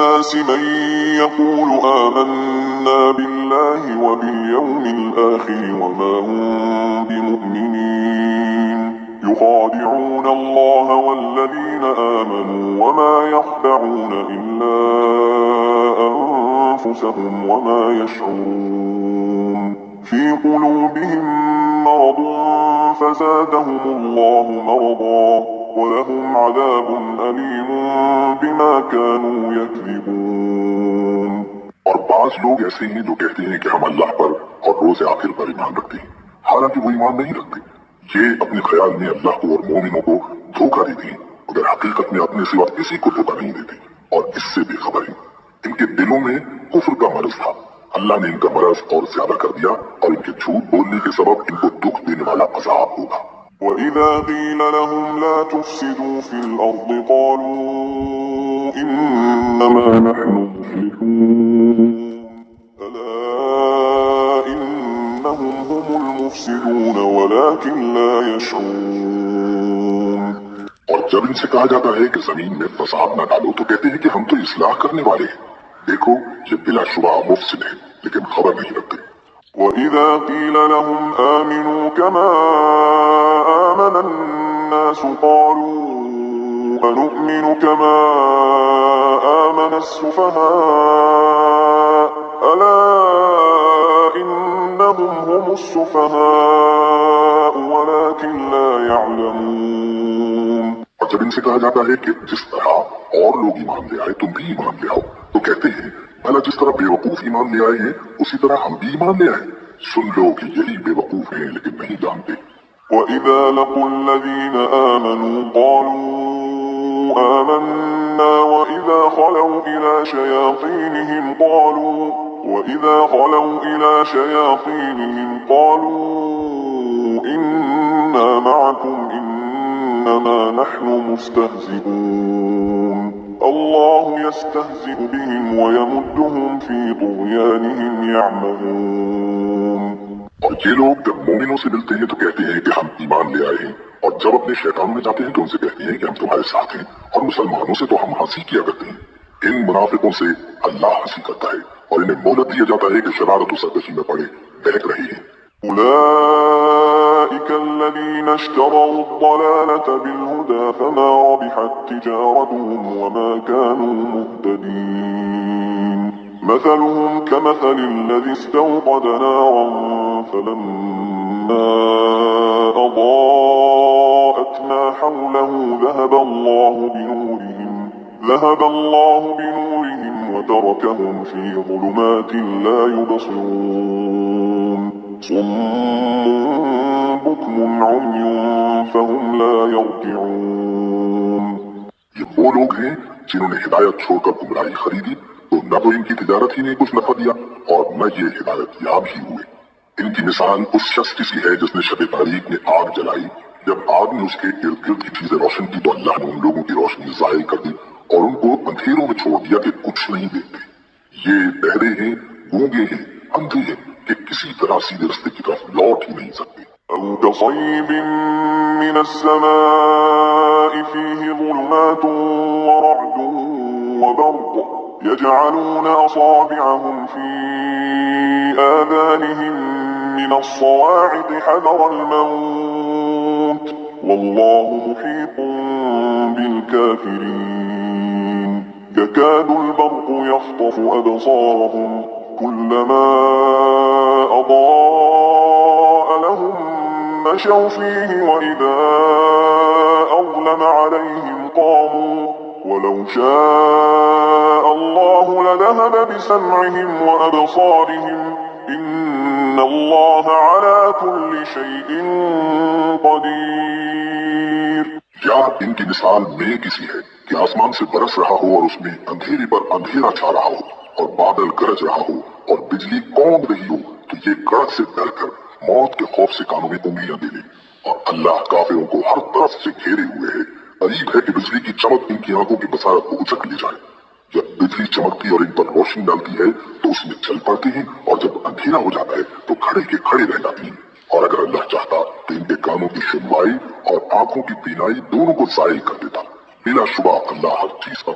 الناس من يقول آمنا بالله وباليوم الآخر وما هم بمؤمنين يخادعون الله والذين آمنوا وما يخدعون إلا أنفسهم وما يشعرون في قلوبهم مرض فزادهم الله مرضا ولهم عذاب أليم بما كانوا يكذبون. اور بعض لوگ ایسے ہیں جو کہتے ہیں کہ ہم اللہ پر اور روز آخر پر ایمان رکھتے ہیں، حالانکہ وہ ایمان نہیں رکھتے. یہ اپنے خیال میں اللہ کو اور مومنوں کو دھوکہ دیتے ہیں، مگر حقیقت میں اپنے سوا کسی کو دھوکہ نہیں دیتے اور اس سے بے خبر ہیں. ان کے دلوں میں کفر کا مرض تھا، اللہ نے ان کا مرض اور زیادہ کر دیا اور ان کے جھوٹ بولنے کے سبب ان کو دکھ دینے والا عذاب ہوگا. وَإِذَا قِيلَ لَهُمْ لَا تُفْسِدُوا فِي الْأَرْضِ قَالُوا إِنَّمَا نَحْنُ مُصْلِحُونَ أَلَا إِنَّهُمْ هُمُ الْمُفْسِدُونَ وَلَكِنْ لَا يَشْعُرُونَ. اور جب ان سے کہا جاتا ہے کہ زمین میں فساد نہ ڈالو تو کہتے ہیں کہ ہم تو اصلاح کرنے والے ہیں. دیکھو یہ بلا شبہ مفسد ہے لیکن خبر نہیں رکھتے. وَإِذَا قِيلَ لَهُمْ آمِنُوا كَمَا آمَنَ النَّاسُ قَالُوا أَنُؤْمِنُ كَمَا آمَنَ السُّفَهَاءُ أَلَا إِنَّهُمْ هُمُ السُّفَهَاءُ وَلَكِنْ لَا يَعْلَمُونَ. اور جب ان سے کہا جاتا ہے کہ جس طرح اور لوگ ایمان لے آئے تم بھی ایمان لے آؤ تو کہتے ہیں بھلا جس طرح بے وقوف ایمان لے آئے ہیں اسی طرح ہم بھی ایمان لے آئے. سن لو کہ یہی بے وقوف ہیں لیکن نہیں جانتے. وَإِذَا لَقُوا الَّذِينَ آمَنُوا قَالُوا آمَنَّا وَإِذَا خَلَوْا إِلَى شَيَاطِينِهِمْ قَالُوا إِنَّا مَعَكُمْ إِنَّمَا نَحْنُ مُسْتَهْزِئُونَ اللَّهُ يَسْتَهْزِئُ بِهِمْ وَيَمُدُّهُمْ فِي طُغْيَانِهِمْ يَعْمَهُونَ. اور یہ لوگ جب مومنوں سے ملتے ہیں تو کہتے ہیں کہ ہم ایمان لے آئے ہیں، اور جب اپنے شیطان میں جاتے ہیں تو ان سے کہتے ہیں کہ ہم تمہارے ساتھ ہیں، اور مسلمانوں سے تو ہم ہنسی کیا کرتے ہیں. ان منافقوں سے اللہ ہنسی کرتا ہے اور انہیں مہلت دیا جاتا ہے کہ شرارت و سرکشی میں پڑے بہک رہے ہیں. أولئك الذين اشتروا الضلالة بالهدى فما ربحت تجارتهم وما كانوا مهتدين. مثلهم كمثل الذي استوقد نارا فلما أضاءت ما حوله ذهب الله بنورهم وتركهم في ظلمات لا يبصرون. صم بكم عمي فهم لا يرجعون. یہ وہ لوگ ہیں جنہوں نے ہدایت چھوڑ کر گمراہی خریدی تو نہ تو ان کی تجارت ہی نے کچھ نفع دیا اور نہ یہ ہدایت یاب ہی ہوئے. ان کی مثال اس شخص کی سی ہے جس نے شب تاریک میں آگ جلائی. جب آگ نے اس کے ارد گرد کی چیزیں روشن کی تو اللہ نے ان لوگوں کی روشنی ضائع کر دی اور ان کو اندھیروں میں چھوڑ دیا کہ کچھ نہیں دیکھتے. یہ بہرے ہیں، گونگے ہیں، اندھے ہیں کہ کسی طرح سیدھے رستے کی طرف لوٹ ہی نہیں سکتے. أو كصيب من السماء فيه ظلمات ورعد وبرق يجعلون أصابعهم في آذانهم من الصواعق حذر الموت والله محيط بالكافرين. يكاد البرق يخطف أبصارهم كلما أضاء لهم مشوا فيه وإذا أظلم عليهم قاموا ولو شاء الله لذهب بسمعهم وأبصارهم إن الله على كل شيء قدير. یا ان کی مثال میں کسی ہے کہ آسمان سے برس رہا ہو اور اس میں اندھیرے پر اندھیرا چھا رہا ہو اور بادل گرج رہا ہو اور بجلی کونک رہی ہو تو یہ کڑک سے ڈر کر موت کے خوف سے کانوں میں انگلیاں دے لے. اور اللہ کافروں کو ہر طرف سے گھیرے ہوئے ہے. قریب ہے کہ بجلی کی چمک ان کی آنکھوں کی بصارت کو اچک لے جائے. جب بجلی چمکتی اور ان پر روشنی ڈالتی ہے تو اس میں چل پڑتے ہیں اور جب اندھیرا ہو جاتا ہے تو کھڑے کے کھڑے رہ جاتی ہیں. اور اگر اللہ چاہتا تو ان کے کانوں کی سنوائی اور آنکھوں کی بینائی دونوں کو ضائع کر دیتا. بلا شبہ اللہ ہر چیز پر